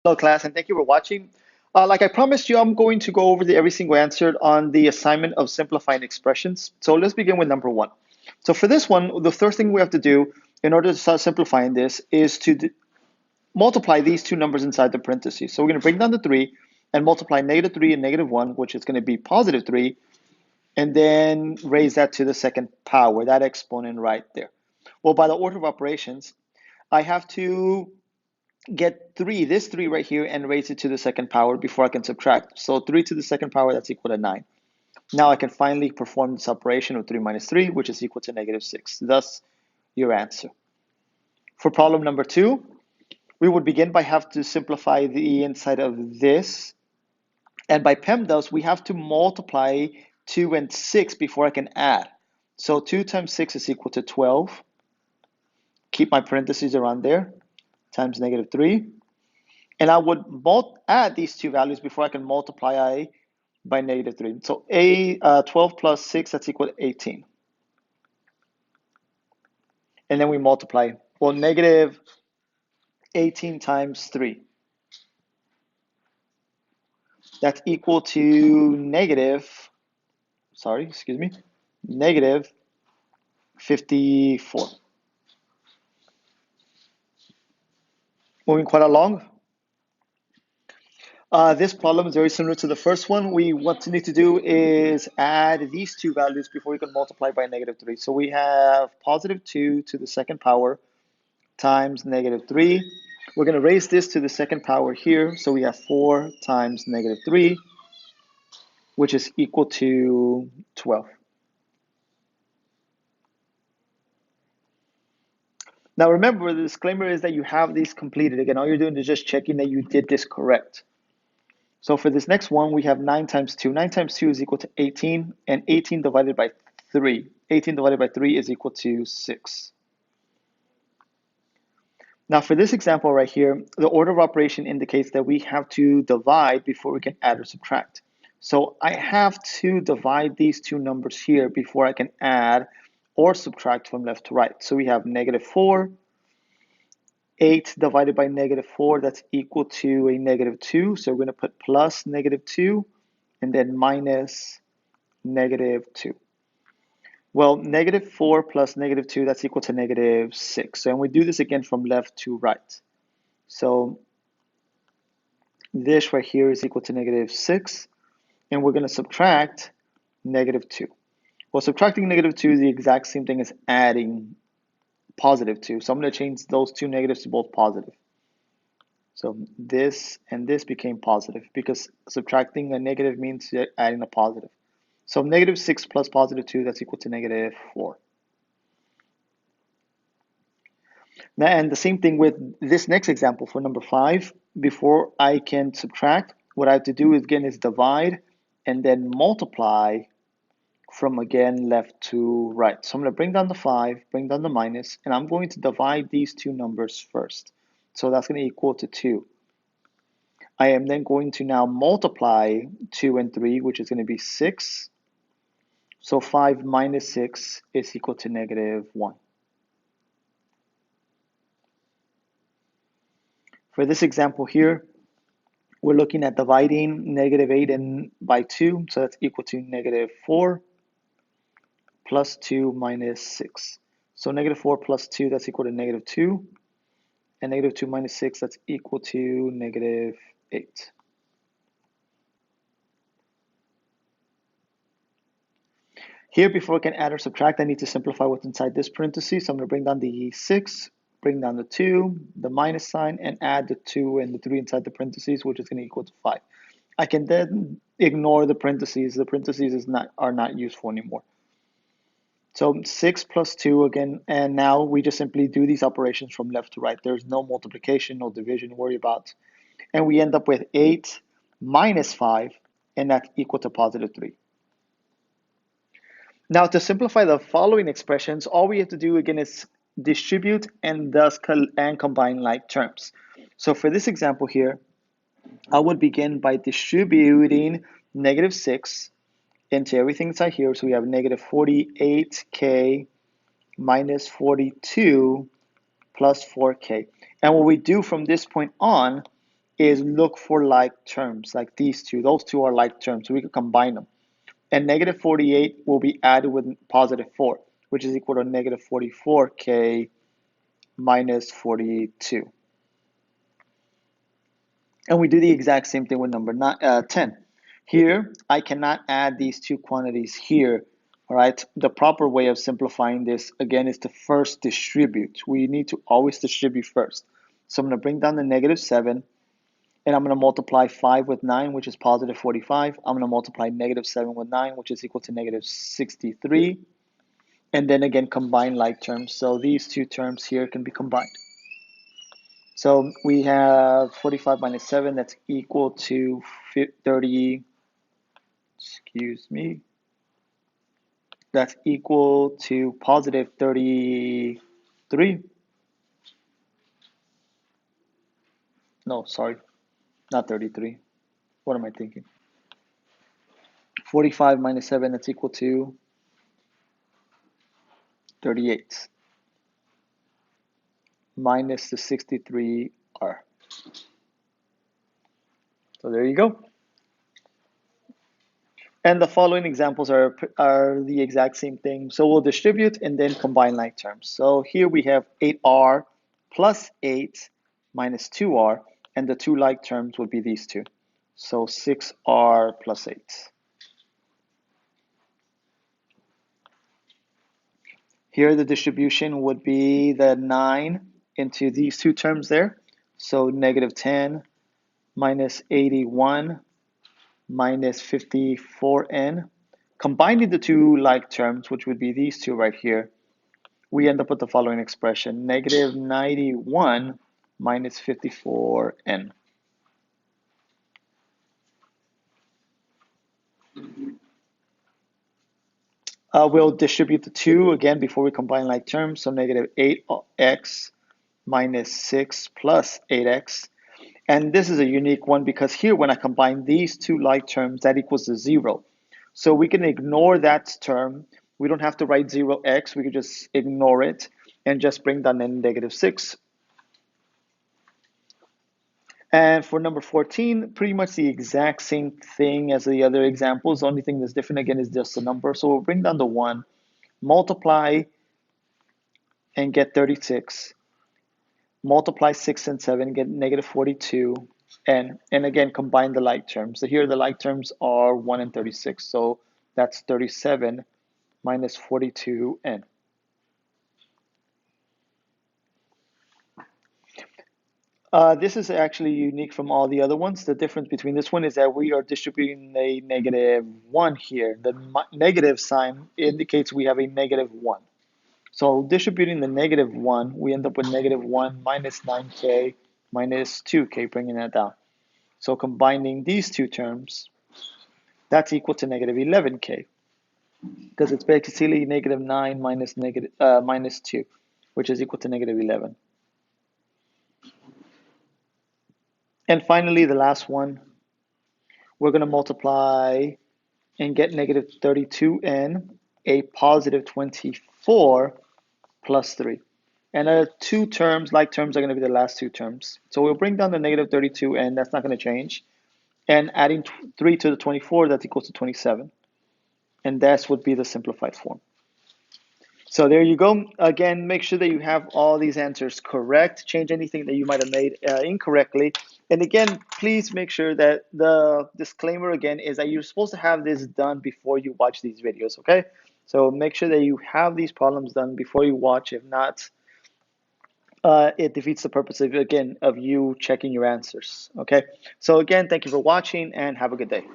Hello, class, and thank you for watching. Like I promised you, I'm going to go over every single answer on the assignment of simplifying expressions. So let's begin with number one. So for this one, the first thing we have to do in order to start simplifying this is to multiply these two numbers inside the parentheses. So we're going to bring down the 3 and multiply -3 and -1, which is going to be +3, and then raise that to the second power, that exponent right there. Well, by the order of operations, I have to get 3, this 3 right here, and raise it to the second power before I can subtract. So 3 to the second power, that's equal to 9. Now I can finally perform this operation of 3 minus 3, which is equal to -6. Thus, your answer. For problem number 2, we would begin by have to simplify the inside of this. And by PEMDAS, we have to multiply 2 and 6 before I can add. So 2 times 6 is equal to 12. Keep my parentheses around there, times -3. And I would add these two values before I can multiply I by -3. So 12 plus 6, that's equal to 18. And then we multiply. Well, -18 times 3. That's equal to negative 54. Moving quite along. This problem is very similar to the first one. What we need to do is add these two values before we can multiply by -3. So we have +2 to the second power times -3. We're going to raise this to the second power here. So we have 4 times -3, which is equal to 12. Now remember, the disclaimer is that you have these completed. Again, all you're doing is just checking that you did this correct. So for this next one, we have 9 times 2. 9 times 2 is equal to 18, and 18 divided by 3. 18 divided by 3 is equal to 6. Now for this example right here, the order of operation indicates that we have to divide before we can add or subtract. So I have to divide these two numbers here before I can add or subtract from left to right. So we have -4, 8 divided by -4, that's equal to a -2. So we're going to put plus -2 and then minus -2. Well, -4 plus -2, that's equal to -6. And we do this again from left to right. So this right here is equal to -6, and we're going to subtract -2. Well, subtracting -2 is the exact same thing as adding +2. So I'm going to change those two negatives to both positive. So this and this became positive because subtracting a negative means adding a positive. So -6 plus +2, that's equal to -4. Now, and the same thing with this next example for number 5. Before I can subtract, what I have to do again is divide and then multiply from again left to right. So I'm going to bring down the 5, bring down the minus, and I'm going to divide these two numbers first. So that's going to equal to 2. I am then going to now multiply 2 and 3, which is going to be 6. So 5 minus 6 is equal to -1. For this example here, we're looking at dividing -8 by 2, so that's equal to -4 plus 2 minus 6. So -4 plus 2, that's equal to -2, and -2 minus 6, that's equal to -8. Here, before I can add or subtract, I need to simplify what's inside this parenthesis. So I'm going to bring down the 6, bring down the 2, the minus sign, and add the 2 and the 3 inside the parentheses, which is going to equal to 5. I can then ignore the parentheses. The parentheses are not useful anymore. So 6 plus 2 again, and now we just simply do these operations from left to right. There's no multiplication, no division to worry about. And we end up with 8 minus 5, and that's equal to +3. Now, to simplify the following expressions, all we have to do again is distribute and thus combine like terms. So for this example here, I would begin by distributing -6 into everything inside here. So we have -48k minus 42 plus 4k. And what we do from this point on is look for like terms, like these two. Those two are like terms, so we could combine them. And negative 48 will be added with positive 4, which is equal to negative 44k minus 42. And we do the exact same thing with number 10. Here, I cannot add these two quantities here, all right? The proper way of simplifying this, again, is to first distribute. We need to always distribute first. So I'm going to bring down the negative 7, and I'm going to multiply 5 with 9, which is positive 45. I'm going to multiply negative 7 with 9, which is equal to negative 63. And then again, combine like terms. So these two terms here can be combined. So we have 45 minus 7, that's equal to 30, excuse me, that's equal to positive 33. No, sorry, not 33. What am I thinking? 45 minus 7, that's equal to 38 minus the 63r. So there you go. And the following examples are the exact same thing. So we'll distribute and then combine like terms. So here we have 8r plus 8 minus 2r, and the two like terms would be these two. So 6r plus 8. Here the distribution would be the 9 into these two terms there. So negative 10 minus 81 minus 54n. Combining the two like terms, which would be these two right here, we end up with the following expression, negative 91 minus 54n. We'll distribute the two again before we combine like terms, so negative 8x minus 6 plus 8x. And this is a unique one because here when I combine these two like terms, that equals to 0. So we can ignore that term. We don't have to write 0x. We could just ignore it and just bring down the negative 6. And for number 14, pretty much the exact same thing as the other examples. The only thing that's different again is just the number. So we'll bring down the 1, multiply and get 36. Multiply 6 and 7, get negative 42. And again, combine the like terms. So here the like terms are 1 and 36. So that's 37 minus 42n. This is actually unique from all the other ones. The difference between this one is that we are distributing a negative 1 here. The negative sign indicates we have a negative 1. So distributing the negative 1, we end up with negative 1 minus 9k minus 2k, bringing that down. So combining these two terms, that's equal to negative 11k, because it's basically negative 9 minus minus 2, which is equal to negative 11. And finally, the last one, we're going to multiply and get negative 32n, a positive 24 plus 3. And the two terms, like terms, are going to be the last two terms. So we'll bring down the negative 32n, that's not going to change. And adding 3 to the 24, that's equals to 27. And that would be the simplified form. So there you go. Again, make sure that you have all these answers correct. Change anything that you might have made incorrectly. And again, please make sure that the disclaimer again is that you're supposed to have this done before you watch these videos, okay? So make sure that you have these problems done before you watch. If not, it defeats the purpose of, again, of you checking your answers, okay? So again, thank you for watching and have a good day.